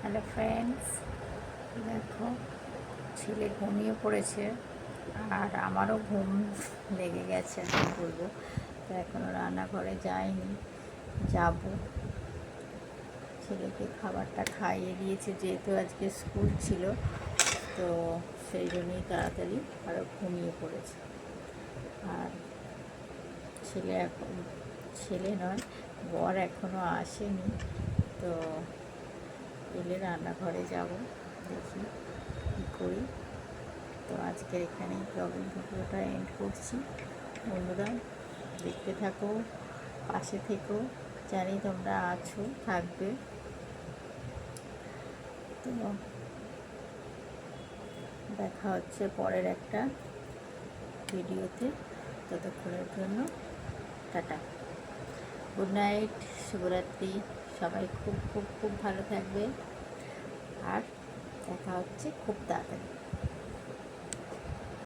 Hello friends, দেখো ছেলে ঘুমিয়ে পড়েছে আর আমারও ঘুম লেগে গেছে আর কি বলবো। তো এখনও রান্নাঘরে যাইনি, যাব। ছেলেকে খাবারটা খাইয়ে দিয়েছে যেহেতু আজকে স্কুল ছিল, তো সেই জন্যই তাড়াতাড়ি আরও ঘুমিয়ে পড়েছে। আর ছেলে নয়, বর এখনও আসেনি, তো এলে রান্নাঘরে যাব, দেখি কী করি। তো আজকের এখানেই ব্লগিং ভিডিওটা এন্ড করছি। বন্ধুরা দেখতে থাকো, পাশে থেকো, জানি তোমরা আছো, থাকবে। তো দেখা হচ্ছে পরের একটা ভিডিওতে। ততক্ষণের জন্য টাটা, গুড নাইট, শুভরাত্রি। সবাই খুব খুব খুব ভালো থাকবে আর দেখা হচ্ছে খুব তাড়াতাড়ি।